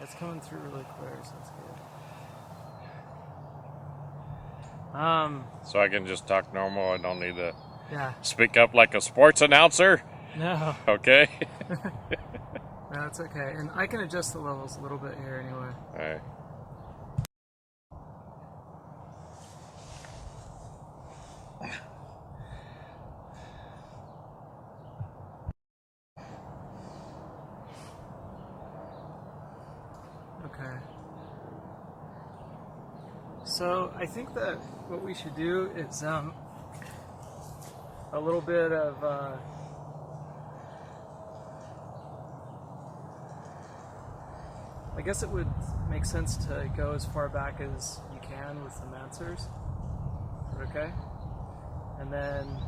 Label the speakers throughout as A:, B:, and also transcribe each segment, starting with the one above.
A: it's coming through really clear, so that's good.
B: So I can just talk normal. I don't need to
A: Yeah.
B: speak up like a sports announcer.
A: No.
B: Okay.
A: No, it's okay. And I can adjust the levels a little bit here anyway.
B: All right.
A: Okay. So I think that what we should do is a little bit of I guess it would make sense to go as far back as you can with the Mansurs. Is that okay? And then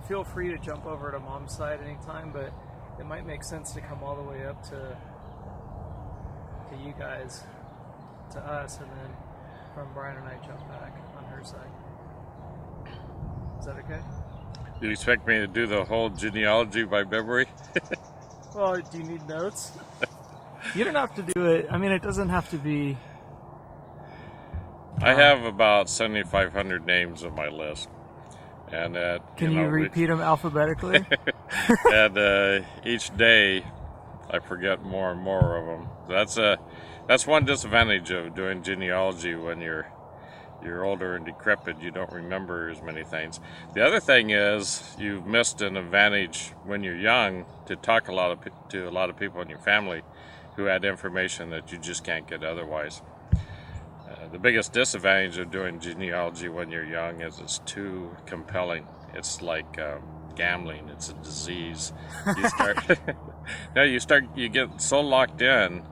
A: feel free to jump over to Mom's side anytime, but it might make sense to come all the way up to you guys, to us, and then from Brian and I jump back on her side. Is that okay?
B: Do you expect me to do the whole genealogy by memory?
A: Well, do you need notes? You don't have to do it. I mean, it doesn't have to be...
B: I have about 7,500 names on my list. And
A: Can you repeat them alphabetically?
B: And each day I forget more and more of them. That's one disadvantage of doing genealogy. When you're older and decrepit, you don't remember as many things. The other thing is you've missed an advantage when you're young to talk to a lot of people in your family who had information that you just can't get otherwise. The biggest disadvantage of doing genealogy when you're young is it's too compelling. It's like gambling. It's a disease. You get so locked in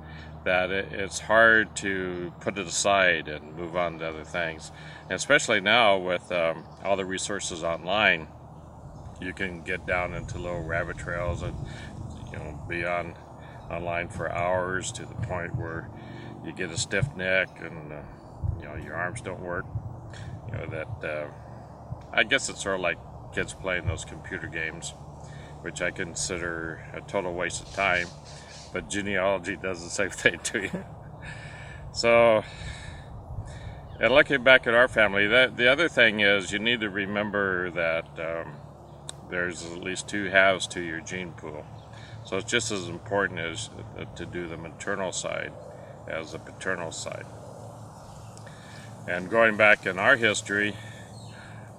B: that it's hard to put it aside and move on to other things. And especially now with all the resources online, you can get down into little rabbit trails and be online for hours to the point where you get a stiff neck and your arms don't work. I guess it's sort of like kids playing those computer games, which I consider a total waste of time. But genealogy does the same thing to you. So, and looking back at our family, the other thing is you need to remember that there's at least two halves to your gene pool. So it's just as important as to do the maternal side as the paternal side. And going back in our history,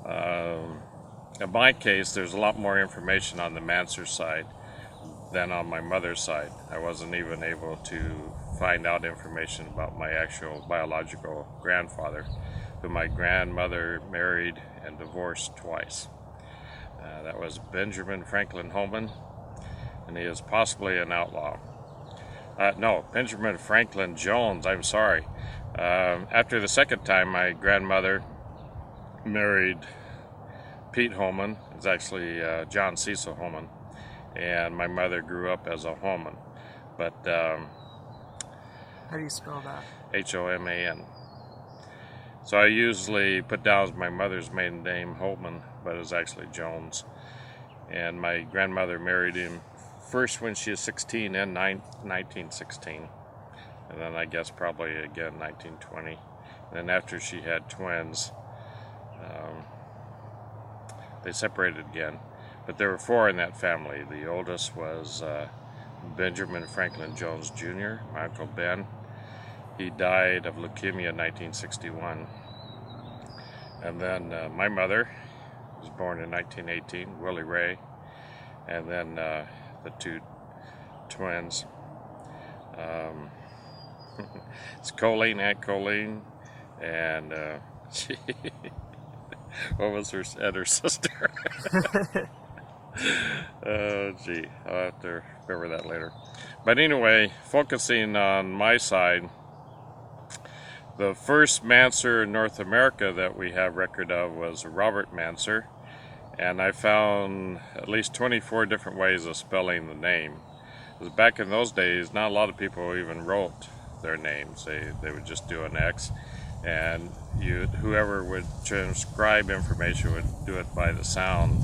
B: in my case, there's a lot more information on the Mansur side than on my mother's side. I wasn't even able to find out information about my actual biological grandfather, who my grandmother married and divorced twice. That was Benjamin Franklin Holman, and he is possibly an outlaw. No, Benjamin Franklin Jones, I'm sorry. After the second time, my grandmother married Pete Holman. It's actually John Cecil Holman. And my mother grew up as a Holman. But
A: how do you spell that?
B: Homan. So I usually put down as my mother's maiden name Holman, but it's actually Jones. And my grandmother married him first when she was 16 in 1916. And then I guess probably again 1920. And then after she had twins, they separated again. But there were four in that family. The oldest was Benjamin Franklin Jones Jr., my Uncle Ben. He died of leukemia in 1961. And then my mother was born in 1918, Willie Ray. And then the two twins. It's Colleen, Aunt Colleen, and what was her sister? Oh, gee, I'll have to remember that later. But anyway, focusing on my side, the first Mansur in North America that we have record of was Robert Mansur, and I found at least 24 different ways of spelling the name. Because back in those days, not a lot of people even wrote their names. They would just do an X, and whoever would transcribe information would do it by the sound.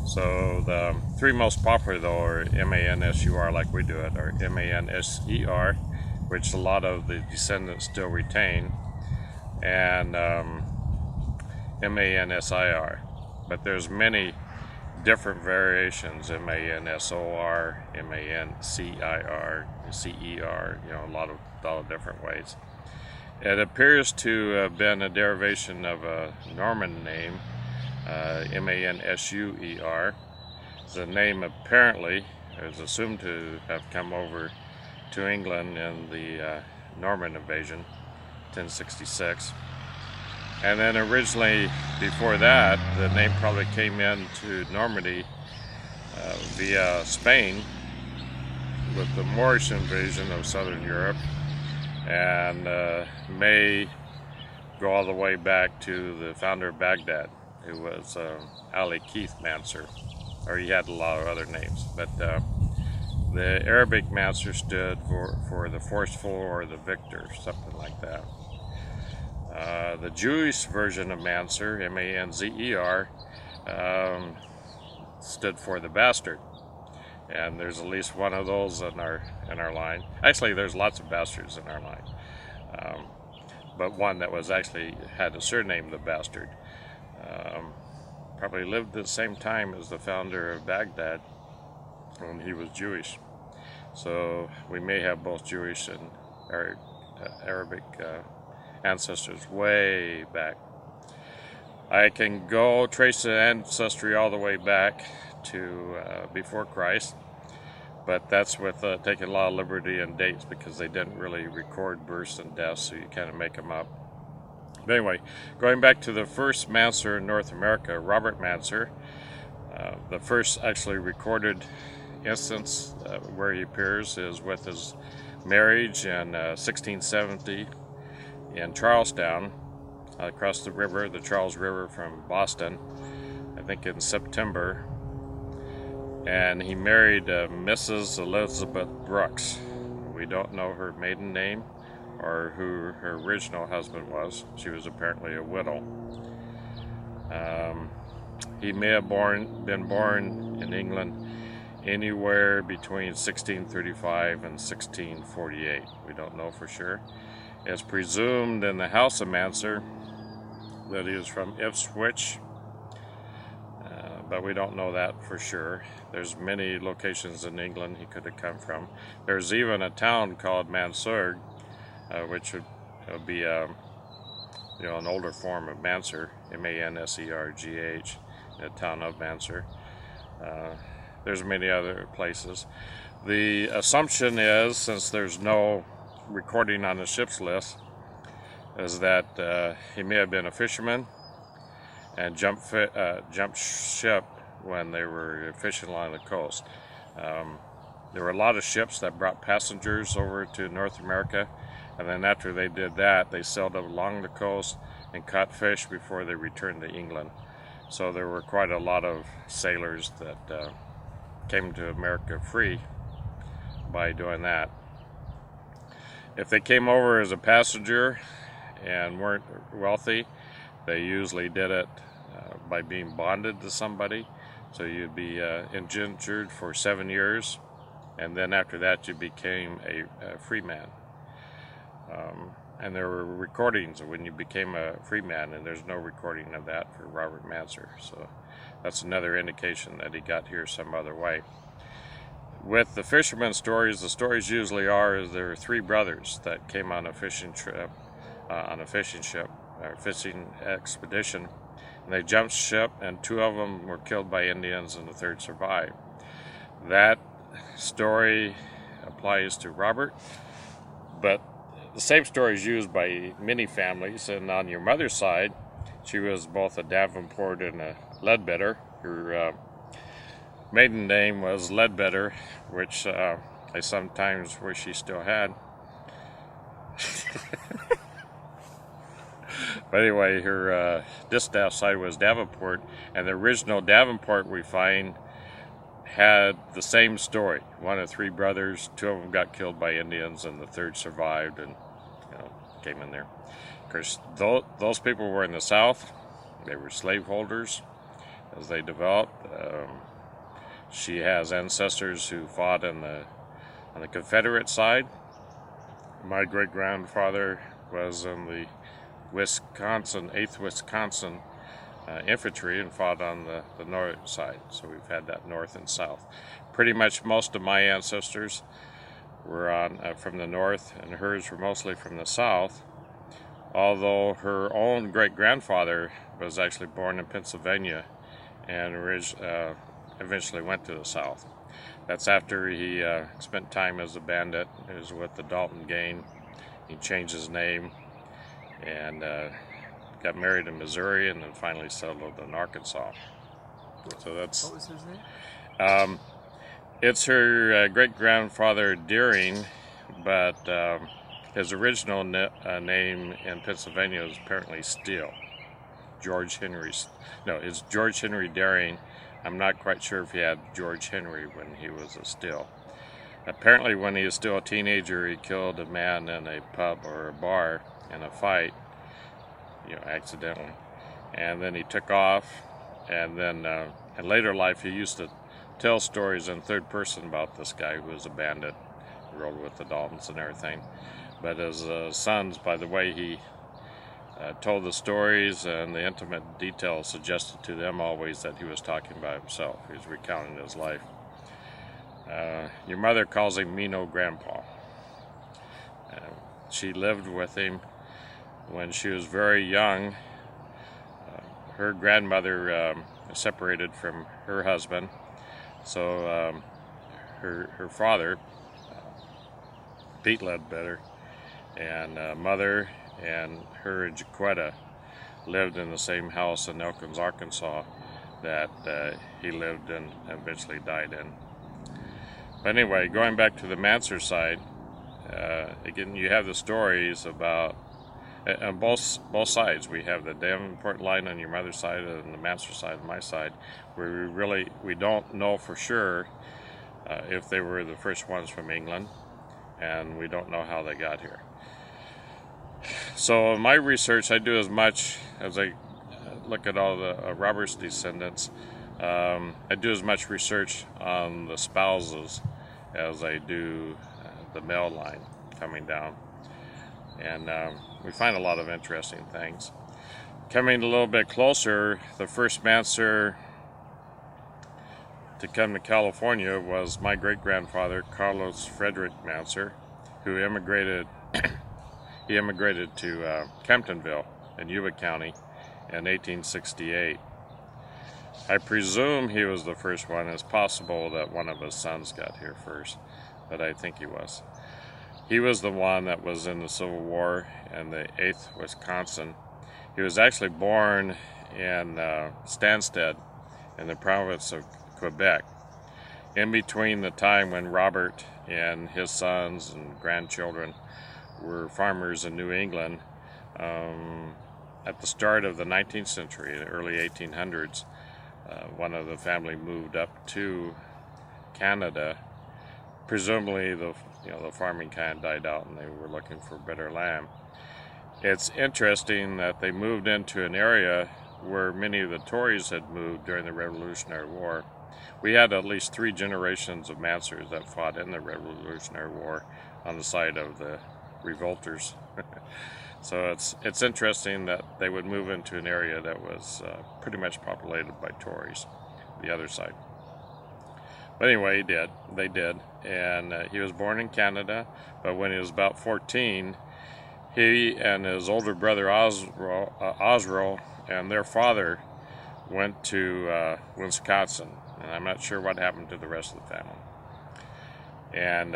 B: So the three most popular though are Mansur, like we do it, or Manser, which a lot of the descendants still retain, and Mansir. But there's many different variations: Mansor, Mancir, Cer. A lot of different ways. It appears to have been a derivation of a Norman name, Mansuer. The name apparently is assumed to have come over to England in the Norman invasion, 1066. And then originally, before that, the name probably came into Normandy via Spain with the Moorish invasion of southern Europe, and may go all the way back to the founder of Baghdad, who was Ali Keith Mansur, or he had a lot of other names. But the Arabic Mansur stood for the forceful or the victor, something like that. The Jewish version of Mansur, Manzer, stood for the bastard, and there's at least one of those in our line. Actually, there's lots of bastards in our line, but one that was actually had a surname, the bastard. Probably lived at the same time as the founder of Baghdad when he was Jewish. So we may have both Jewish and Arabic ancestors way back. I can go trace the ancestry all the way back to before Christ, but that's with taking a lot of liberty in dates because they didn't really record births and deaths, so you kind of make them up. But anyway, going back to the first Mansur in North America, Robert Mansur, the first actually recorded instance where he appears is with his marriage in 1670 in Charlestown, across the river, the Charles River from Boston, I think in September. And he married Mrs. Elizabeth Brooks. We don't know her maiden name or who her original husband was. She was apparently a widow. He may have been born in England anywhere between 1635 and 1648. We don't know for sure. It's presumed in the house of Mansur that he was from Ipswich, but we don't know that for sure. There's many locations in England he could have come from. There's even a town called Mansur, which would be an older form of Mansur, Mansergh, the town of Mansur. There's many other places. The assumption is, since there's no recording on the ship's list, is that he may have been a fisherman and jumped ship when they were fishing along the coast. There were a lot of ships that brought passengers over to North America, and then after they did that, they sailed along the coast and caught fish before they returned to England. So there were quite a lot of sailors that came to America free by doing that. If they came over as a passenger and weren't wealthy, they usually did it by being bonded to somebody. So you'd be indentured for 7 years, and then after that you became a free man. And there were recordings of when you became a free man, and there's no recording of that for Robert Mansur. So that's another indication that he got here some other way. With the fisherman stories, the stories usually are is there were three brothers that came on a fishing trip, on a fishing ship, or fishing expedition, and they jumped ship, and two of them were killed by Indians, and the third survived. That story applies to Robert, but the same story is used by many families, and on your mother's side, she was both a Davenport and a Ledbetter. Her maiden name was Ledbetter, which I sometimes wish she still had. But anyway, her distaff side was Davenport, and the original Davenport we find had the same story. One of three brothers, two of them got killed by Indians, and the third survived and came in there. Of course, those people were in the South. They were slaveholders. as they developed. She has ancestors who fought on the Confederate side. My great-grandfather was in the 8th Wisconsin infantry and fought on the north side. So we've had that north and south. Pretty much most of my ancestors were from the north, and hers were mostly from the south. Although her own great-grandfather was actually born in Pennsylvania and eventually went to the south. That's after he spent time as a bandit. He was with the Dalton Gang. He changed his name and got married in Missouri, and then finally settled in Arkansas. So that's.
A: What was his name?
B: It's her great-grandfather Deering, but his original name in Pennsylvania is apparently Steele. It's George Henry Deering. I'm not quite sure if he had George Henry when he was a Steele. Apparently when he was still a teenager, he killed a man in a pub or a bar in a fight, accidentally. And then he took off, and then in later life he used to tell stories in third person about this guy who was a bandit, rode with the Daltons and everything. But his sons, by the way he told the stories and the intimate details, suggested to them always that he was talking about himself. He was recounting his life. Your mother calls him Mino Grandpa. She lived with him when she was very young. Her grandmother separated from her husband, so her father, Pete Ledbetter, and mother and her and Jaquetta lived in the same house in Elkins, Arkansas that he lived in and eventually died in. But anyway, going back to the Mansur side, again, you have the stories about, on both sides. We have the Davenport line on your mother's side and the Mansur side on my side, where we don't know for sure if they were the first ones from England, and we don't know how they got here. So in my research, I do as much as I look at all the Roberts descendants. I do as much research on the spouses as I do the male line coming down, and we find a lot of interesting things. Coming a little bit closer, the first Mansur to come to California was my great-grandfather, Carlos Frederick Mansur, who immigrated to Kemptonville in Yuba County in 1868. I presume he was the first one. It's possible that one of his sons got here first, but I think he was. He was the one that was in the Civil War in the 8th Wisconsin. He was actually born in Stansted in the province of Quebec, in between the time when Robert and his sons and grandchildren were farmers in New England. At the start of the 19th century, the early 1800s, one of the family moved up to Canada. Presumably the farming kind of died out and they were looking for better land. It's interesting that they moved into an area where many of the Tories had moved during the Revolutionary War. We had at least 3 generations of Mansurs that fought in the Revolutionary War on the side of the revolters. So it's interesting that they would move into an area that was pretty much populated by Tories, the other side. But anyway, they did, and he was born in Canada, but when he was about 14, he and his older brother Osriel and their father went to Wisconsin, and I'm not sure what happened to the rest of the family. And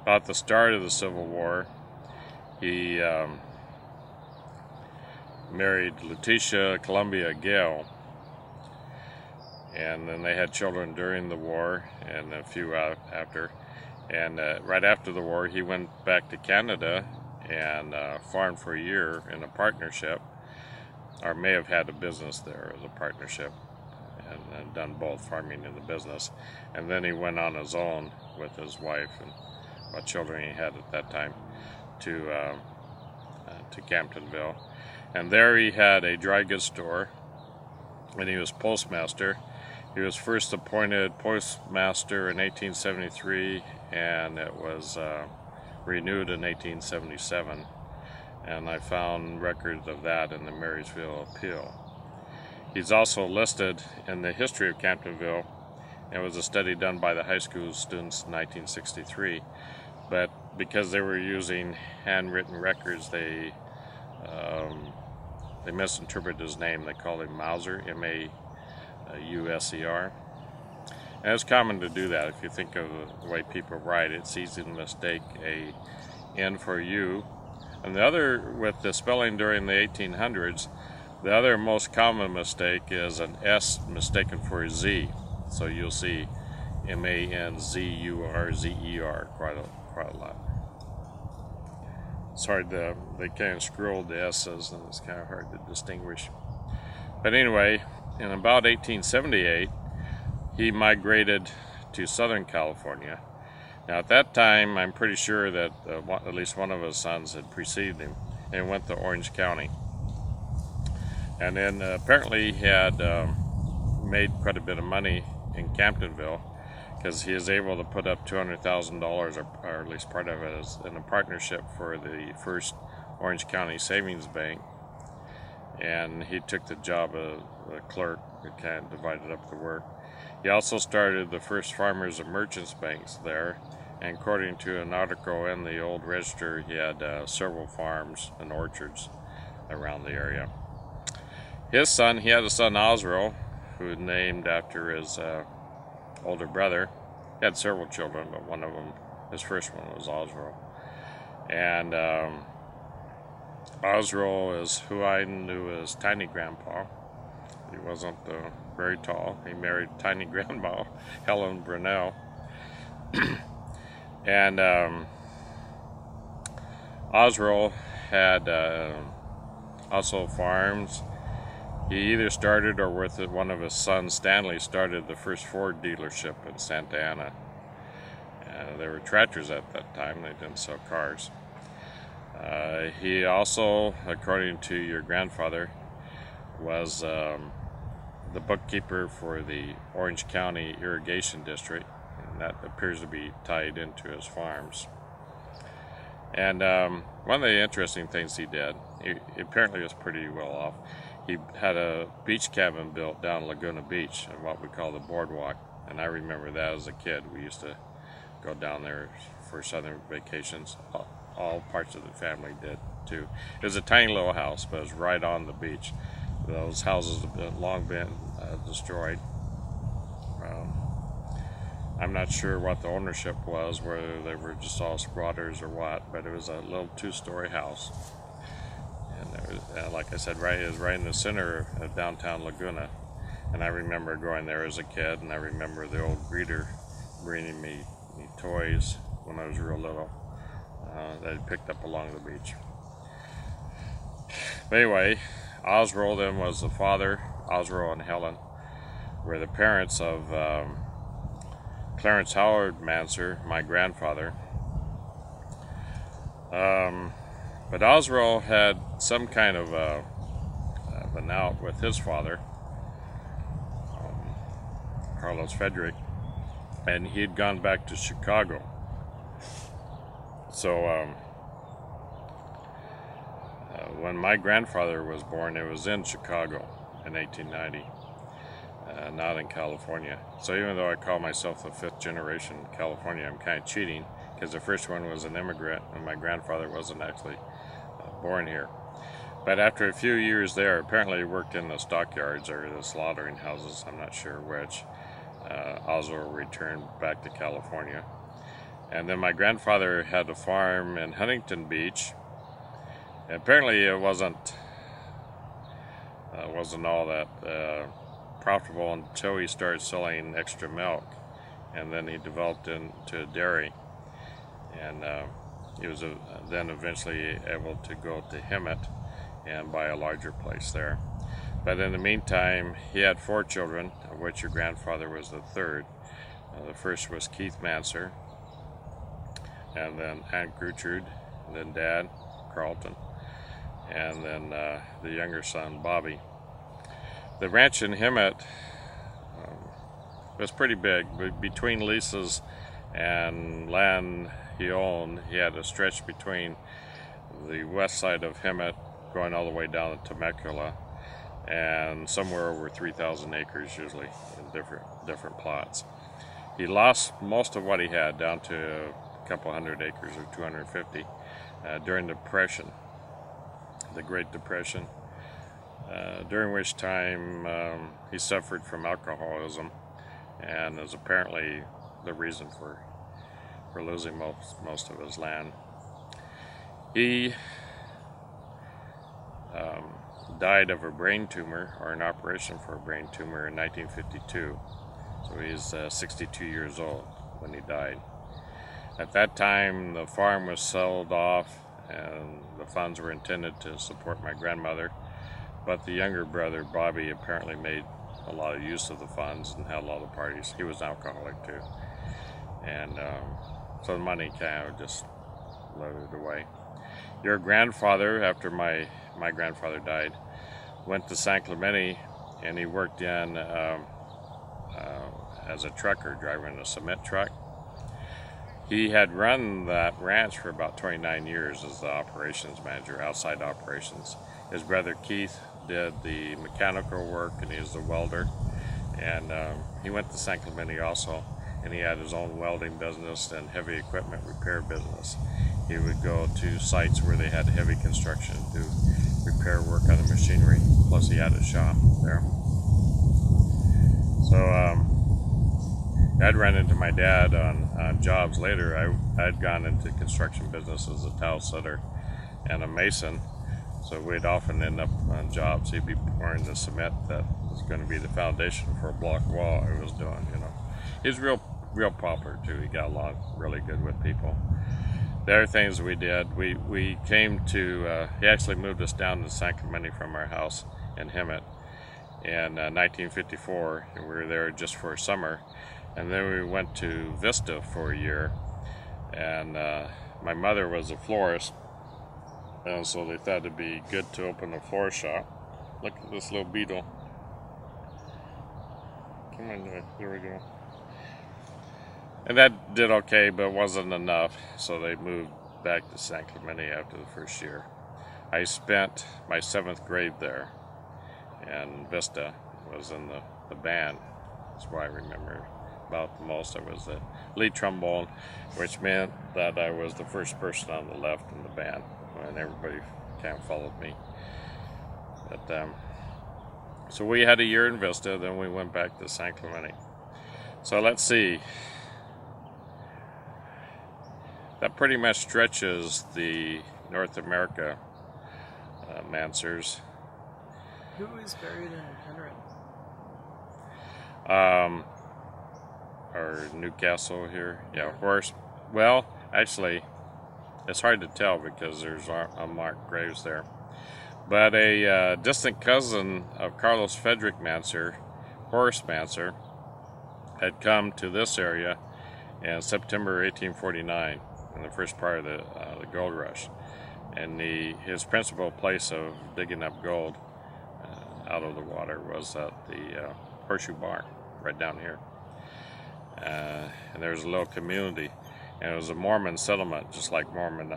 B: about the start of the Civil War, he married Letitia Columbia Gale, and then they had children during the war and a few after. And right after the war, he went back to Canada and farmed for a year in a partnership, or may have had a business there as a partnership, and done both farming and the business. And then he went on his own with his wife and what children he had at that time to Camptonville. And there he had a dry goods store and he was postmaster. He was first appointed postmaster in 1873, and it was renewed in 1877. And I found records of that in the Marysville Appeal. He's also listed in the history of Camptonville. It was a study done by the high school students in 1963, but because they were using handwritten records, they misinterpreted his name. They called him Mansur, M-A-U-S-E-R. And it's common to do that. If you think of the way people write, it's easy to mistake a N for U. And the other, with the spelling during the 1800s, the other most common mistake is an S mistaken for a Z. So you'll see M-A-N-Z-U-R-Z-E-R quite a lot. Sorry, they kind of scrolled the S's, and it's kind of hard to distinguish. But anyway, in about 1878, he migrated to Southern California. Now, at that time, I'm pretty sure that at least one of his sons had preceded him and went to Orange County. And then apparently he had made quite a bit of money in Camptonville, because he is able to put up $200,000, or at least part of it, is in a partnership for the first Orange County Savings Bank. And he took the job of a clerk. He kind of divided up the work. He also started the first Farmers and Merchants Banks there. And according to an article in the old register, he had several farms and orchards around the area. He had a son, Osrell, who was named after his older brother. He had several children, but one of them, his first one, was Osrell. And Osrell is who I knew as Tiny Grandpa. He wasn't very tall. He married Tiny Grandma, Helen Brunel. And Osrell had also farms. He either started, or with one of his sons, Stanley, started the first Ford dealership in Santa Ana. There were tractors at that time. They didn't sell cars. He also, according to your grandfather, was the bookkeeper for the Orange County Irrigation District, and that appears to be tied into his farms. And one of the interesting things he did, he apparently was pretty well off. He had a beach cabin built down Laguna Beach, in what we call the boardwalk, and I remember that as a kid. We used to go down there for southern vacations. All parts of the family did too. It was a tiny little house, but it was right on the beach. Those houses have long been destroyed. I'm not sure what the ownership was, whether they were just all squatters or what, but it was a little two-story house. And it was, like I said, it was right in the center of downtown Laguna. And I remember going there as a kid, and I remember the old greeter bringing me toys when I was real little that he picked up along the beach. But anyway, Osrell then was the father. Osrell and Helen were the parents of Clarence Howard Mansur, my grandfather. But Osrell had some kind of an out with his father, Carlos Frederick, and he had gone back to Chicago. So when my grandfather was born, it was in Chicago in 1890, not in California. So even though I call myself the fifth generation California, I'm kind of cheating, because the first one was an immigrant, and my grandfather wasn't actually born here. But after a few years there, apparently he worked in the stockyards or the slaughtering houses, I'm not sure which. Osrell returned back to California. And then my grandfather had a farm in Huntington Beach. And apparently it wasn't all that profitable until he started selling extra milk, and then he developed into a dairy. And he was then eventually able to go to Hemet and buy a larger place there. But in the meantime, he had 4 children, of which your grandfather was the third. The first was Keith Mansur, and then Aunt Gertrude, and then Dad, Carlton, and then the younger son, Bobby. The ranch in Hemet was pretty big. Between leases and land he owned, he had a stretch between the west side of Hemet going all the way down to Temecula, and somewhere over 3,000 acres usually in different plots. He lost most of what he had, down to a couple hundred acres or 250 during the Depression, the Great Depression, during which time he suffered from alcoholism, and is apparently the reason for losing most of his land. He died of a brain tumor, or an operation for a brain tumor, in 1952. So he's 62 years old when he died. At that time, the farm was sold off, and the funds were intended to support my grandmother. But the younger brother, Bobby, apparently made a lot of use of the funds and had a lot of parties. He was an alcoholic too. And so the money kind of just floated away. Your grandfather, after my grandfather died, went to San Clemente, and he worked in as a trucker, driving a cement truck. He had run that ranch for about 29 years as the operations manager, outside operations. His brother Keith did the mechanical work, and he was the welder. And he went to San Clemente also, and he had his own welding business and heavy equipment repair business. He would go to sites where they had heavy construction, do repair work on the machinery, plus he had a shop there. So I'd run into my dad on jobs later. I'd gone into construction business as a tile setter and a mason, so we'd often end up on jobs. He'd be pouring the cement that was going to be the foundation for a block wall I was doing, you know. He was real popular too. He got along really good with people. The other things we did, we came to, he actually moved us down to San Clemente from our house in Hemet in 1954. And we were there just for summer. And then we went to Vista for a year. And my mother was a florist, and so they thought it'd be good to open a floral shop. Look at this little beetle. Come on, there we go. And that did okay, but wasn't enough, so they moved back to San Clemente after the first year. I spent my 7th grade there, and Vista was in the band. That's what I remember about the most. I was the lead trombone, which meant that I was the first person on the left in the band, and everybody kind of followed me. But so we had a year in Vista, then we went back to San Clemente. So let's see. That pretty much stretches the North America Mansurs.
A: Who is buried in Penryn?
B: Or Newcastle here. Yeah, Horace. Well, actually, it's hard to tell because there's unmarked graves there. But a distant cousin of Carlos Frederick Mansur, Horace Mansur, had come to this area in September 1849. In the first part of the gold rush, and his principal place of digging up gold out of the water was at the Horseshoe Barn, right down here. And there was a little community, and it was a Mormon settlement, just like Mormon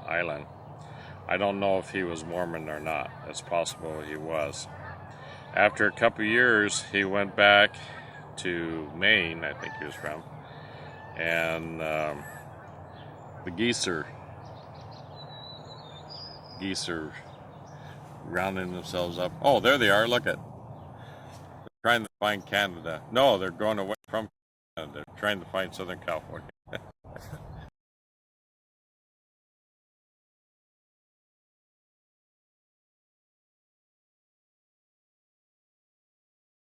B: Island. I don't know if he was Mormon or not. It's possible he was. After a couple years, he went back to Maine, I think he was from. And the geese are rounding themselves up. Oh, there they are. Look at. They're trying to find Canada. No, they're going away from Canada. They're trying to find Southern California.